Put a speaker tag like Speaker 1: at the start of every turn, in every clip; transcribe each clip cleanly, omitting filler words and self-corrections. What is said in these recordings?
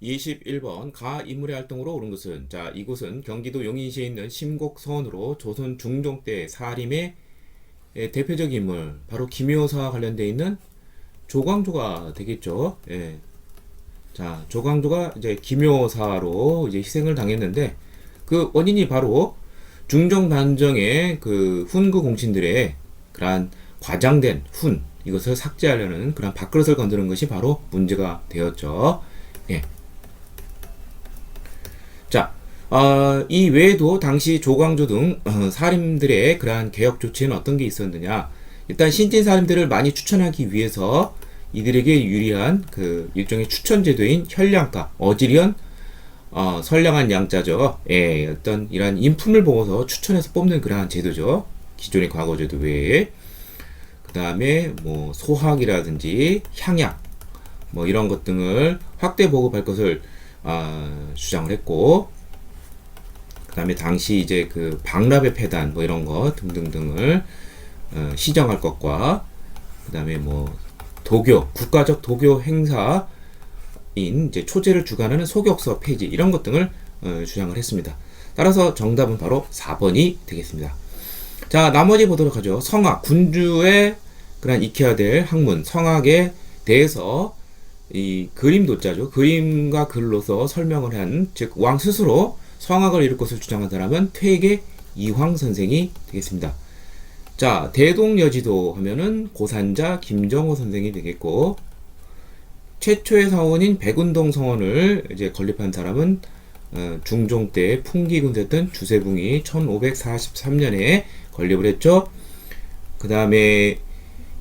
Speaker 1: 21번 가 인물의 활동으로 오른 것은 자 이곳은 경기도 용인시에 있는 심곡서원으로 조선 중종 때 사림의 대표적인 인물 바로 김효사와 관련되어 있는 조광조가 되겠죠. 예. 자 조광조가 이제 김효사로 이제 희생을 당했는데 그 원인이 바로 중종 단정의 그 훈구 공신들의 그러한 과장된 훈 이것을 삭제하려는 그런 밥그릇을 건드는 것이 바로 문제가 되었죠. 예. 자, 이 외에도 당시 조광조 등 사림들의 그러한 개혁 조치는 어떤 게 있었느냐? 일단 신진 사림들을 많이 추천하기 위해서 이들에게 유리한 그 일종의 추천 제도인 현량가, 어지리언, 선량한 양자죠. 예, 어떤 이러한 인품을 보고서 추천해서 뽑는 그러한 제도죠. 기존의 과거 제도 외에. 그 다음에 뭐 소학이라든지 향약, 뭐 이런 것 등을 확대 보급할 것을 주장을 했고, 그 다음에 당시 이제 그 박람회 폐단 뭐 이런 거 등등등을 시정할 것과, 그 다음에 뭐 도교, 국가적 도교 행사인 이제 초제를 주관하는 소격서 폐지 이런 것 등을 주장을 했습니다. 따라서 정답은 바로 4번이 되겠습니다. 자, 나머지 보도록 하죠. 성악, 군주의 그런 익혀야 될 학문, 성악에 대해서 이 그림도자죠. 그림과 글로서 설명을 한, 즉, 왕 스스로 성악을 이룰 것을 주장한 사람은 퇴계 이황 선생이 되겠습니다. 자, 대동여지도 하면은 고산자 김정호 선생이 되겠고, 최초의 사원인 백운동 성원을 이제 건립한 사람은 중종 때 풍기군대였던 주세붕이 1543년에 건립을 했죠. 그 다음에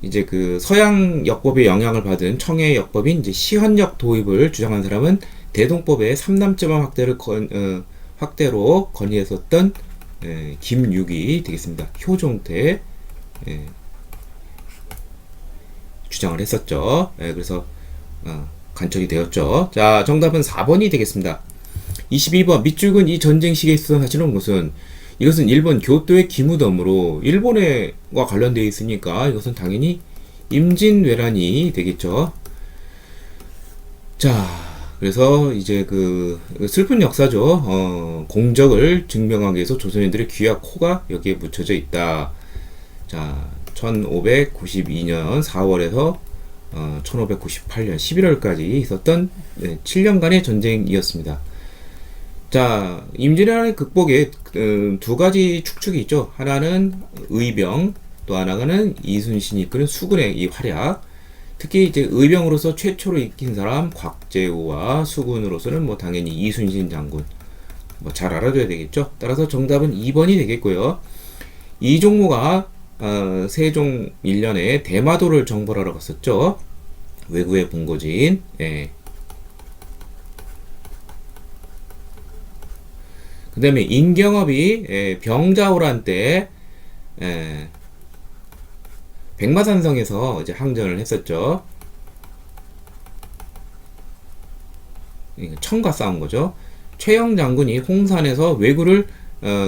Speaker 1: 이제 그 서양 역법의 영향을 받은 청해 역법인 이제 시헌역 도입을 주장한 사람은 대동법의 삼남제방 확대로 건의했었던 김육이 되겠습니다. 효종태 주장을 했었죠. 그래서 간척이 되었죠. 자, 정답은 4번이 되겠습니다. 22번 밑줄근 이 전쟁 시기에 있었던 사실은 무슨 이것은 일본 교토의 기무덤으로 일본과 관련되어 있으니까 이것은 당연히 임진왜란이 되겠죠. 자, 그래서 이제 그 슬픈 역사죠. 공적을 증명하기 위해서 조선인들의 귀와 코가 여기에 묻혀져 있다. 자, 1592년 4월에서 1598년 11월까지 있었던 7년간의 전쟁이었습니다. 자, 임진왜란의 극복에 두 가지 축축이 있죠. 하나는 의병, 또 하나는 이순신이 이끄는 수군의 이 활약. 특히 이제 의병으로서 최초로 이긴 사람 곽재우와 수군으로서는 뭐 당연히 이순신 장군. 뭐 잘 알아둬야 되겠죠. 따라서 정답은 2번이 되겠고요. 이종무가 세종 1년에 대마도를 정벌하러 갔었죠. 외구의 본거지인. 예. 그 다음에 인경업이 병자호란 때 백마산성에서 이제 항전을 했었죠. 청과 싸운 거죠. 최영 장군이 홍산에서 왜구를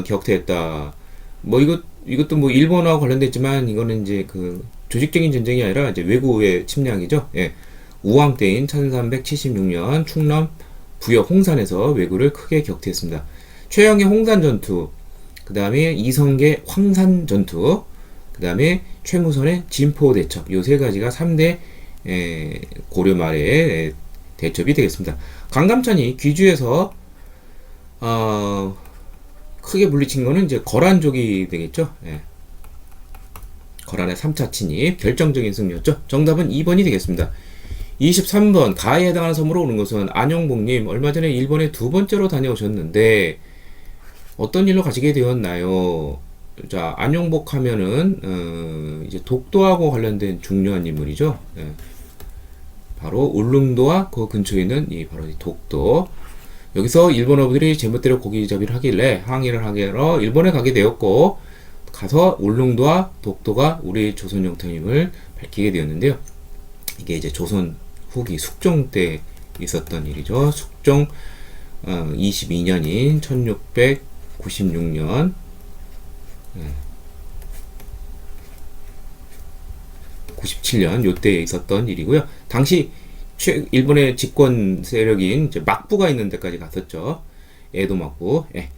Speaker 1: 격퇴했다. 뭐 이것도 뭐 일본어와 관련됐지만 이거는 이제 그 조직적인 전쟁이 아니라 이제 왜구의 침략이죠. 예. 우왕 때인 1376년 충남 부역 홍산에서 왜구를 크게 격퇴했습니다. 최영의 홍산 전투, 그 다음에 이성계 황산 전투, 그 다음에 최무선의 진포 대첩, 요 세 가지가 3대 고려 말의 대첩이 되겠습니다. 강감찬이 귀주에서 크게 물리친 거는 이제 거란족이 되겠죠. 예. 거란의 3차 침입, 결정적인 승리였죠. 정답은 2번이 되겠습니다. 23번 가에 해당하는 섬으로 오는 것은 안용복님 얼마 전에 일본에 두 번째로 다녀오셨는데 어떤 일로 가시게 되었나요? 자, 안용복 하면은 이제 독도하고 관련된 중요한 인물이죠. 예. 바로 울릉도와 그 근처에 있는 이 바로 이 독도. 여기서 일본어부들이 제멋대로 고기잡이를 하길래 항의를 하기로 일본에 가게 되었고 가서 울릉도와 독도가 우리 조선 영토임을 밝히게 되었는데요. 이게 이제 조선 후기 숙종 때 있었던 일이죠. 숙종 22년인 1696년 97년 요때에 있었던 일이고요. 당시 일본의 집권 세력인 이제 막부가 있는 데까지 갔었죠. 에도 막부. 예.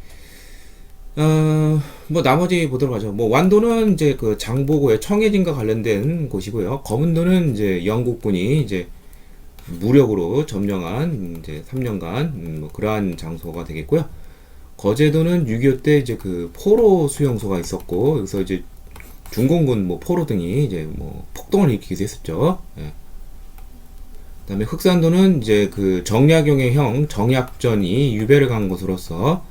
Speaker 1: 뭐 나머지 보도록 하죠. 뭐 완도는 이제 그 장보고의 청해진과 관련된 곳이고요. 거문도는 이제 영국군이 이제 무력으로 점령한 이제 3년간 뭐 그러한 장소가 되겠고요. 거제도는 6.25 때 이제 그 포로 수용소가 있었고 여기서 이제 중공군 뭐 포로 등이 이제 뭐 폭동을 일으키기도 했었죠. 예. 그다음에 흑산도는 이제 그 정약용의 형 정약전이 유배를 간 곳으로서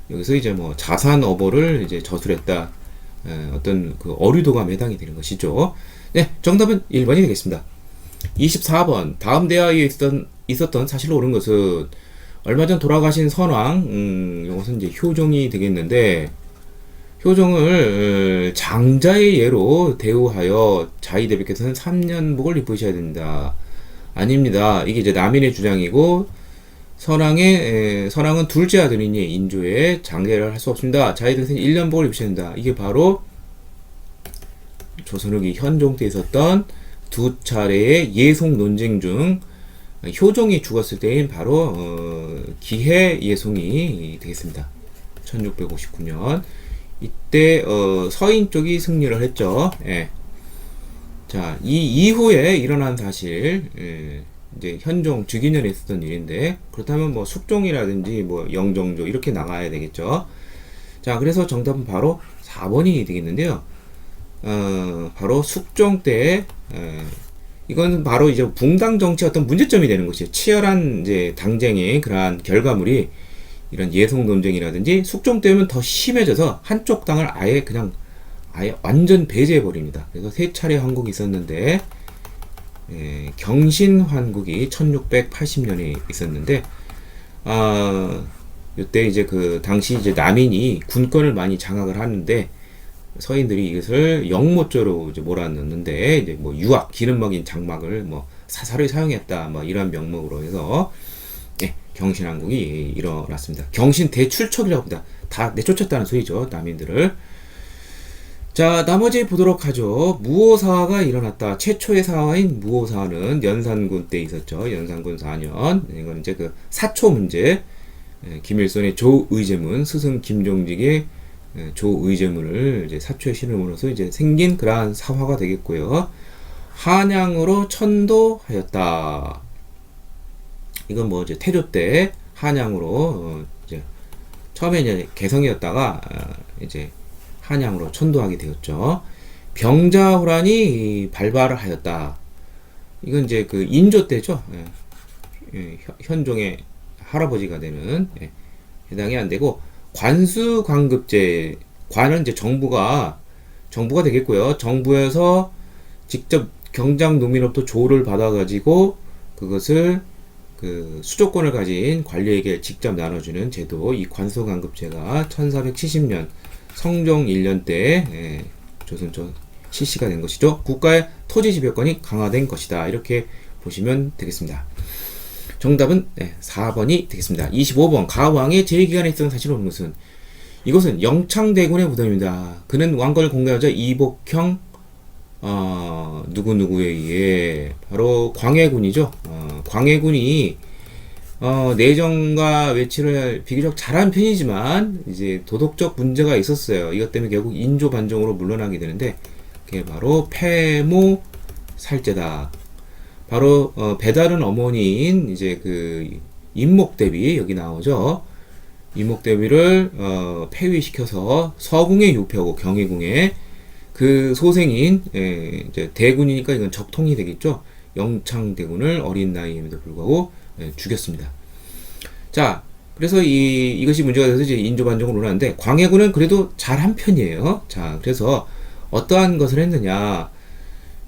Speaker 1: 여기서 이제 뭐 자산 어보를 이제 저술했다. 어떤 그 어류도가 매당이 되는 것이죠. 네, 정답은 1번이 되겠습니다. 24번 다음 대하에 있었던 사실로 옳은 것은 얼마 전 돌아가신 선왕 이것은 이제 효종이 되겠는데 효종을 장자의 예로 대우하여 자위 대비께서는 3년복을 입으셔야 된다. 아닙니다. 이게 이제 남인의 주장이고 선왕은 둘째 아들이니 인조에 장례를 할 수 없습니다. 자위 대비께서는 1년복을 입으셔야 된다. 이게 바로 조선후기 현종 때 있었던 두 차례의 예송 논쟁 중 효종이 죽었을 때인 바로 기해 예송이 되겠습니다. 1659년 이때 서인 쪽이 승리를 했죠. 예. 자, 이 이후에 일어난 사실 이제 현종 즉위년에 있었던 일인데 그렇다면 뭐 숙종이라든지 뭐 영정조 이렇게 나가야 되겠죠. 자, 그래서 정답은 바로 4번이 되겠는데요. 바로 숙종 때 이건 바로 이제 붕당 정치 어떤 문제점이 되는 것이에요. 치열한 이제 당쟁의 그러한 결과물이 이런 예송 논쟁이라든지 숙종 때면 더 심해져서 한쪽 당을 아예 완전 배제해 버립니다. 그래서 세 차례 환국이 있었는데 경신 환국이 1680년에 있었는데 이때 이제 그 당시 이제 남인이 군권을 많이 장악을 하는데 서인들이 이것을 영모조로 이제 몰아넣는데 이제 뭐 유악 기름 먹인 장막을 뭐 사사를 사용했다 뭐 이런 명목으로 해서 경신왕국이 일어났습니다. 경신 대출척이라고 합니다. 다 내쫓았다는 소리죠. 남인들을. 자, 나머지 보도록 하죠. 무오사화가 일어났다. 최초의 사화인 무오사화는 연산군 때 있었죠. 연산군 4년. 이건 이제 그 사초 문제. 김일손의 조의제문, 스승 김종직의 조의제문을 이제 사초에 실음으로써 이제 생긴 그러한 사화가 되겠고요. 한양으로 천도하였다. 이건 뭐 이제 태조 때 한양으로 이제 처음에 이제 개성이었다가 이제 한양으로 천도하게 되었죠. 병자호란이 발발을 하였다. 이건 이제 그 인조 때죠. 현종의 할아버지가 되는 해당이 안 되고 관수관급제 관은 이제 정부가 되겠고요. 정부에서 직접 경장 농민으로부터 조를 받아가지고 그것을 그 수조권을 가진 관리에게 직접 나눠주는 제도, 이 관수관급제가 1470년 성종 1년 때 조선조 실시가 된 것이죠. 국가의 토지 지배권이 강화된 것이다. 이렇게 보시면 되겠습니다. 정답은 4번이 되겠습니다. 25번 가왕의 재위기간에 있었던 사실을 옳은 것은 이것은 영창대군의 무덤입니다. 그는 왕권을 공개하자 이복형 누구누구에 의해 바로 광해군이죠. 광해군이 내정과 외치를 비교적 잘한 편이지만 이제 도덕적 문제가 있었어요. 이것 때문에 결국 인조 반정으로 물러나게 되는데 그게 바로 폐모 살제다. 바로 배다른 어머니인 이제 그 임목대비 여기 나오죠. 임목대비를 폐위시켜서 서궁에 유폐하고 경희궁에 그 소생인 이제 대군이니까 이건 적통이 되겠죠. 영창대군을 어린 나이임에도 불구하고 죽였습니다. 자, 그래서 이것이 문제가 돼서 이제 인조 반정으로 올라왔는데 광해군은 그래도 잘한 편이에요. 자, 그래서 어떠한 것을 했느냐?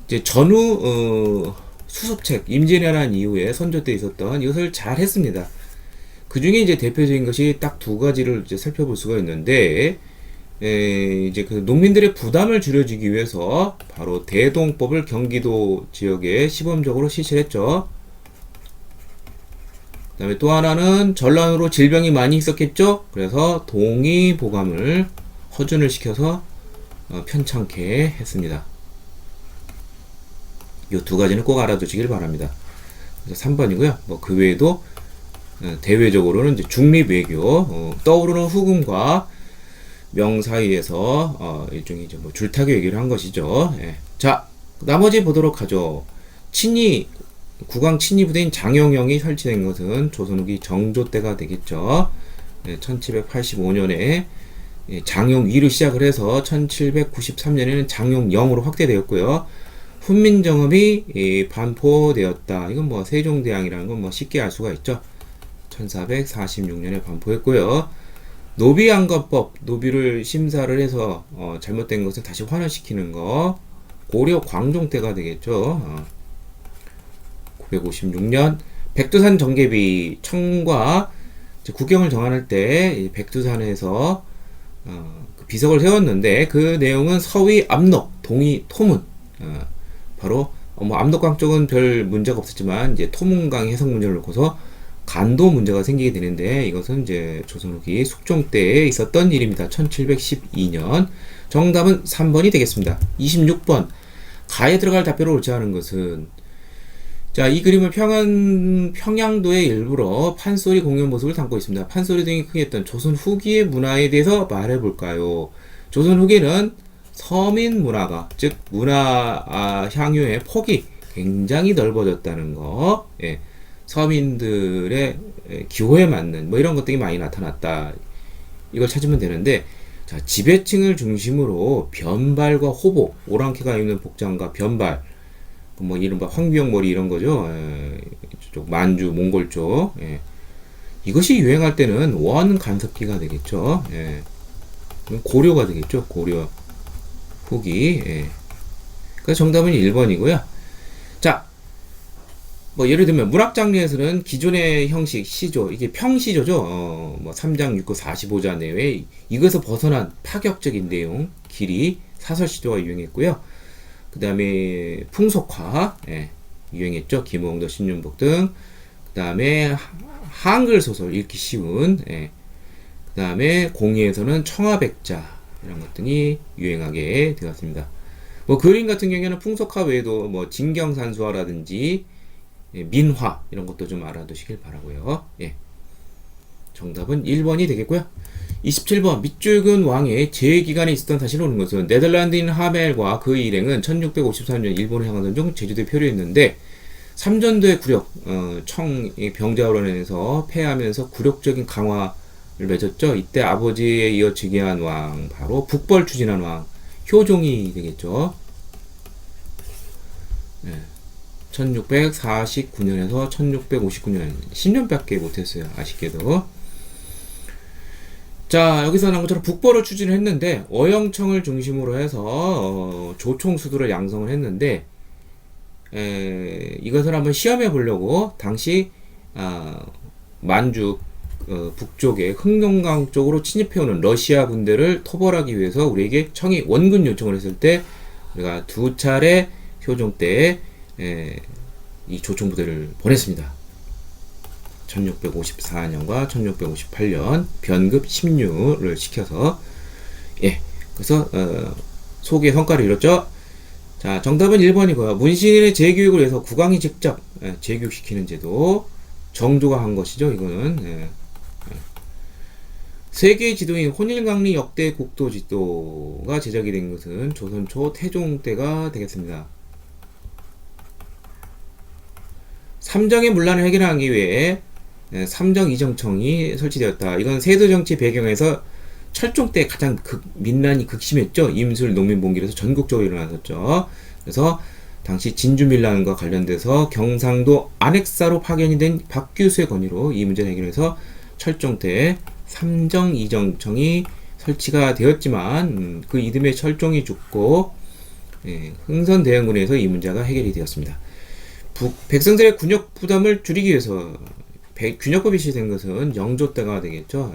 Speaker 1: 이제 전후 수습책 임진왜란 이후에 선조 때 있었던 이것을 잘 했습니다. 그 중에 이제 대표적인 것이 딱 두 가지를 이제 살펴볼 수가 있는데, 이제 그 농민들의 부담을 줄여주기 위해서 바로 대동법을 경기도 지역에 시범적으로 실시를 했죠. 그 다음에 또 하나는 전란으로 질병이 많이 있었겠죠. 그래서 동의보감을 허준을 시켜서 편찮게 했습니다. 이 두 가지는 꼭 알아두시길 바랍니다. 그래서 3번이고요. 뭐 그 외에도 대외적으로는 이제 중립 외교, 떠오르는 후금과 명 사이에서 일종의 이제 뭐 줄타기 얘기를 한 것이죠. 예. 자, 나머지 보도록 하죠. 친위 국왕 친위 부대인 장영영이 설치된 것은 조선 후기 정조 때가 되겠죠. 1785년에 장영위로 시작을 해서 1793년에는 장영영으로 확대되었고요. 훈민정음이 반포되었다. 이건 뭐 세종대왕이라는 건 뭐 쉽게 알 수가 있죠. 1446년에 반포했고요. 노비안건법, 노비를 심사를 해서 잘못된 것을 다시 환원시키는 거 고려 광종 때가 되겠죠. 956년 백두산 정계비 청과 국경을 정할 때 백두산에서 그 비석을 세웠는데 그 내용은 서위 압록, 동이 토문. 바로 뭐 압록강 쪽은 별 문제가 없었지만 이제 토문강 해석 문제를 놓고서 간도 문제가 생기게 되는데 이것은 이제 조선 후기 숙종 때에 있었던 일입니다. 1712년. 정답은 3번이 되겠습니다. 26번. 가에 들어갈 답변을 옳지 않은 것은 자, 이 그림은 평양도의 일부러 판소리 공연 모습을 담고 있습니다. 판소리 등이 크게 했던 조선 후기의 문화에 대해서 말해볼까요? 조선 후기는 서민 문화가, 즉 문화 향유의 폭이 굉장히 넓어졌다는 거, 예, 서민들의 기호에 맞는 뭐 이런 것들이 많이 나타났다. 이걸 찾으면 되는데, 자, 지배층을 중심으로 변발과 호복, 오랑캐가 입는 복장과 변발, 뭐 이른바 황비용 머리 이런 거죠. 쪽 만주 몽골 쪽. 예. 이것이 유행할 때는 원 간섭기가 되겠죠. 예. 고려가 되겠죠. 고려 후기. 예. 그래서 정답은 1번이고요. 자, 뭐 예를 들면 문학 장르에서는 기존의 형식 시조, 이게 평시조죠. 뭐 3장 6구 45자 내외 이것에서 벗어난 파격적인 내용, 길이 사설 시조가 유행했고요. 그 다음에 풍속화, 예, 유행했죠. 김홍도, 신윤복 등. 그 다음에 한글 소설 읽기 쉬운, 예. 그 다음에 공예에서는 청아백자 이런 것들이 유행하게 되었습니다. 뭐 그림 같은 경우에는 풍속화 외에도 뭐 진경산수화라든지 예, 민화 이런 것도 좀 알아두시길 바라고요. 예. 정답은 1번이 되겠고요. 27번 밑줄근 왕의 재기간에 있었던 사실을 오는 것은 네덜란드인 하멜과 그 일행은 1653년 일본을 향하던 중 제주도에 표류했는데 삼전도의 굴욕, 청이 병자호란에 의해서 패하면서 굴욕적인 강화를 맺었죠. 이때 아버지에 이어 즉위한 왕, 바로 북벌 추진한 왕, 효종이 되겠죠. 네. 1649년에서 1659년 10년밖에 못했어요. 아쉽게도. 자, 여기서 나온 것처럼 북벌을 추진을 했는데 어영청을 중심으로 해서 조총수들을 양성을 했는데 이것을 한번 시험해 보려고 당시 만주 북쪽에 흥룡강 쪽으로 침입해오는 러시아 군대를 토벌하기 위해서 우리에게 청이 원군 요청을 했을 때 우리가 두 차례 효종 때에 이 조총부대를 보냈습니다. 1654년과 1658년 변급 16를 시켜서 예, 그래서 소기의 성과를 이뤘죠. 자, 정답은 1번이고요. 문신인의 재교육을 위해서 국왕이 직접 재교육시키는 제도 정조가 한 것이죠. 이거는 세계 지도인 혼일강리 역대 국도 지도가 제작이 된 것은 조선 초 태종 때가 되겠습니다. 삼정의 문란을 해결하기 위해 삼정이정청이 설치되었다. 이건 세도정치 배경에서 철종 때 가장 민란이 극심했죠. 임술 농민봉기에서 전국적으로 일어났었죠. 그래서 당시 진주민란과 관련돼서 경상도 안핵사로 파견이 된 박규수의 건의로 이 문제를 해결해서 철종 때 삼정이정청이 설치가 되었지만 그 이듬해 철종이 죽고 흥선대원군에서 이 문제가 해결이 되었습니다. 백성들의 군역 부담을 줄이기 위해서 균역법이 시행된 것은 영조 때가 되겠죠.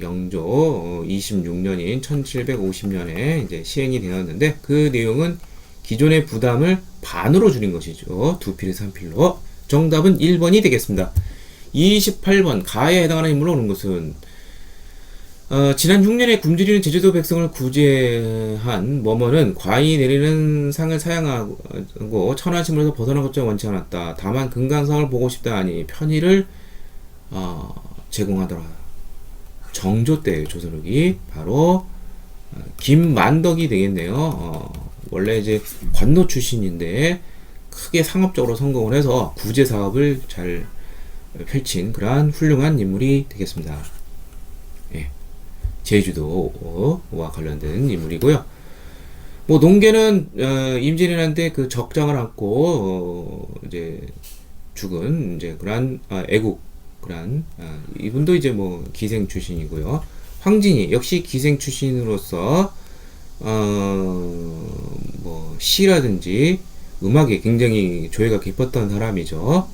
Speaker 1: 영조 26년인 1750년에 이제 시행이 되었는데 그 내용은 기존의 부담을 반으로 줄인 것이죠. 2필에서 1필로. 정답은 1번이 되겠습니다. 28번 가에 해당하는 인물로 오는 것은 지난 흉년에 굶주리는 제주도 백성을 구제한 머머는 과히 내리는 상을 사양하고 천하심으로서 벗어나고자 원치 않았다. 다만 금강상을 보고 싶다 하니 편의를 제공하더라. 정조 때 조선욱이 바로 김만덕이 되겠네요. 원래 이제 관노 출신인데 크게 상업적으로 성공을 해서 구제 사업을 잘 펼친 그러한 훌륭한 인물이 되겠습니다. 예. 제주도와 관련된 인물이고요. 뭐 농계는 임진왜란 때 그 적장을 안고 이제 죽은 이제 그러한 애국 그러한 이분도 이제 뭐 기생 출신이고요. 황진이 역시 기생 출신으로서 뭐 시라든지 음악에 굉장히 조예가 깊었던 사람이죠.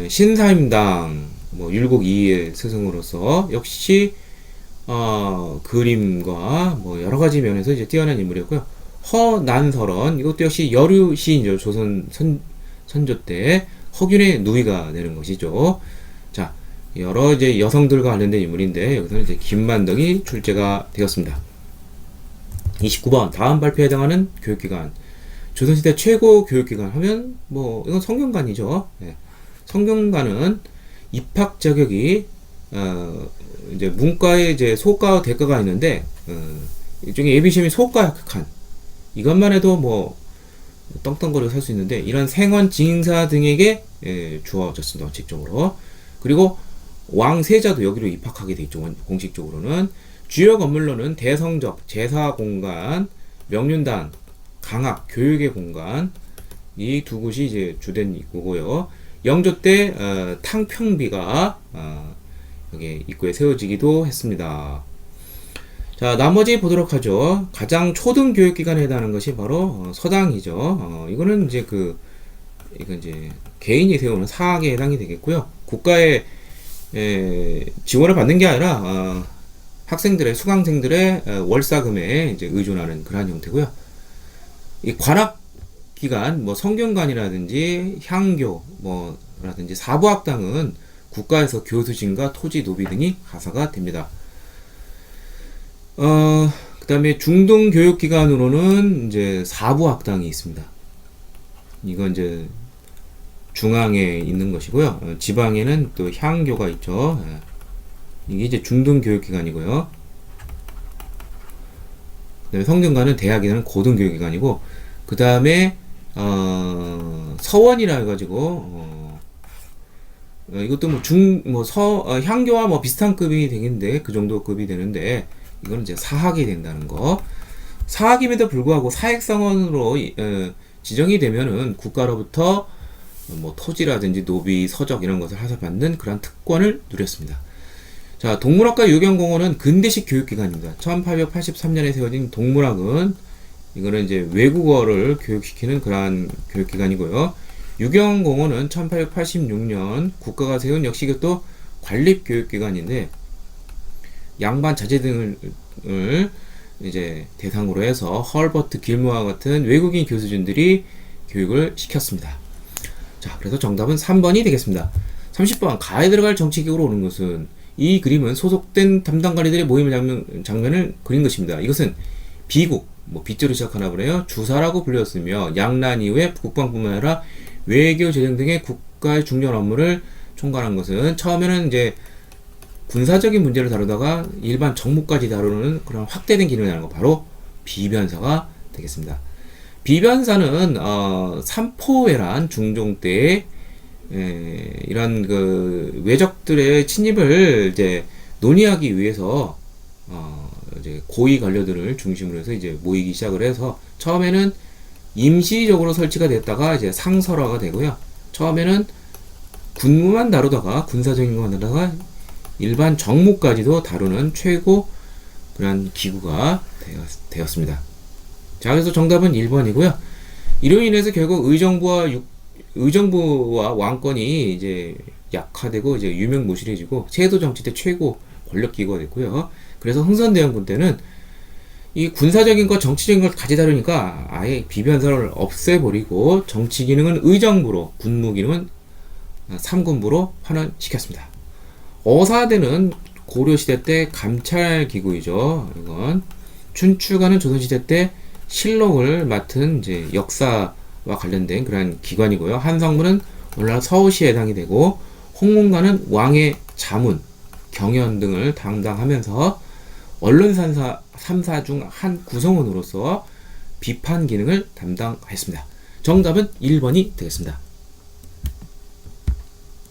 Speaker 1: 신사임당 뭐 율곡 이의 스승으로서 역시 그림과 뭐 여러 가지 면에서 이제 뛰어난 인물이었고요. 허난설원 이것도 역시 여류 시인이죠. 조선 선조 때 허균의 누이가 되는 것이죠. 자, 여러 이제 여성들과 관련된 인물인데 여기서는 이제 김만덕이 출제가 되었습니다. 29번 다음 발표에 해당하는 교육기관. 조선시대 최고 교육기관 하면 뭐 이건 성균관이죠. 네. 성균관은 입학 자격이 이제 문과에 이제 소과와 대과가 있는데 일종의 예비시험이 소과 합격한 이것만 해도 뭐 떵떵거리고 살 수 있는데 이런 생원 징사 등에게 주어졌습니다. 원칙적으로. 그리고 왕세자도 여기로 입학하게 돼 있죠. 공식적으로는. 주요 건물로는 대성적, 제사공간, 명륜당, 강학, 교육의 공간 이 두 곳이 이제 주된 입구고요. 영조 때 탕평비가 여기 입구에 세워지기도 했습니다. 자, 나머지 보도록 하죠. 가장 초등 교육기관에 해당하는 것이 바로 서당이죠. 이거는 이제 이건 이제 개인이 세우는 사학에 해당이 되겠고요. 국가의 지원을 받는 게 아니라 학생들의 수강생들의 월사금에 이제 의존하는 그러한 형태고요. 이 관학기관, 뭐 성균관이라든지 향교, 뭐라든지 사부학당은 국가에서 교수진과 토지 노비 등이 가사가 됩니다. 그 다음에 중등교육기관으로는 이제 사부학당이 있습니다. 이건 이제 중앙에 있는 것이고요. 지방에는 또 향교가 있죠. 이게 이제 중등교육기관이고요. 그다음에 성균관은 대학이라는 고등교육기관이고, 그 다음에 서원이라 해가지고 이것도 향교와 뭐 비슷한 급이 되겠는데 그 정도 급이 되는데 이거는 이제 사학이 된다는 거. 사학임에도 불구하고 사익상원으로 지정이 되면은 국가로부터 뭐 토지라든지 노비, 서적 이런 것을 하사받는 그런 특권을 누렸습니다. 자, 동물학과 유경공원은 근대식 교육기관입니다. 1883년에 세워진 동물학은 이거는 이제 외국어를 교육시키는 그러한 교육기관이고요. 유경공원은 1886년 국가가 세운 역시 이것도 관립교육기관인데 양반 자제 등을 이제 대상으로 해서 헐버트 길모와 같은 외국인 교수진들이 교육을 시켰습니다. 자, 그래서 정답은 3번이 되겠습니다. 30번 가에 들어갈 정치기구로 오는 것은 이 그림은 소속된 담당관리들의 모임 장면을 그린 것입니다. 이것은 비국, 뭐 빗자루 시작하나 보네요. 주사라고 불렸으며 양난 이후에 국방뿐만 아니라 외교 재정 등의 국가의 중요한 업무를 총괄한 것은 처음에는 이제 군사적인 문제를 다루다가 일반 정무까지 다루는 그런 확대된 기능을 하는 거 바로 비변사가 되겠습니다. 비변사는 삼포회란 중종 때 이런 그 외적들의 침입을 이제 논의하기 위해서 이제 고위 관료들을 중심으로 해서 이제 모이기 시작을 해서 처음에는 임시적으로 설치가 됐다가 이제 상설화가 되고요. 처음에는 군무만 다루다가 군사적인 것만 다루다가 일반 정무까지도 다루는 최고 그런 기구가 되었습니다. 자, 그래서 정답은 1번이고요. 이로 인해서 결국 의정부와 왕권이 이제 약화되고 이제 유명무실해지고 세도 정치 때 최고 권력 기구가 됐고요. 그래서 흥선대원군 때는 이 군사적인 것, 정치적인 걸 같이 다루니까 아예 비변사를 없애버리고 정치 기능은 의정부로, 군무 기능은 삼군부로 환원시켰습니다. 어사대는 고려시대 때 감찰기구이죠. 이건 춘추가는 조선시대 때 실록을 맡은 이제 역사와 관련된 그런 기관이고요. 한성문은 오늘날 서울시에 해당이 되고, 홍문관은 왕의 자문, 경연 등을 담당하면서 언론사 3사 중 한 구성원으로서 비판 기능을 담당했습니다. 정답은 1번이 되겠습니다.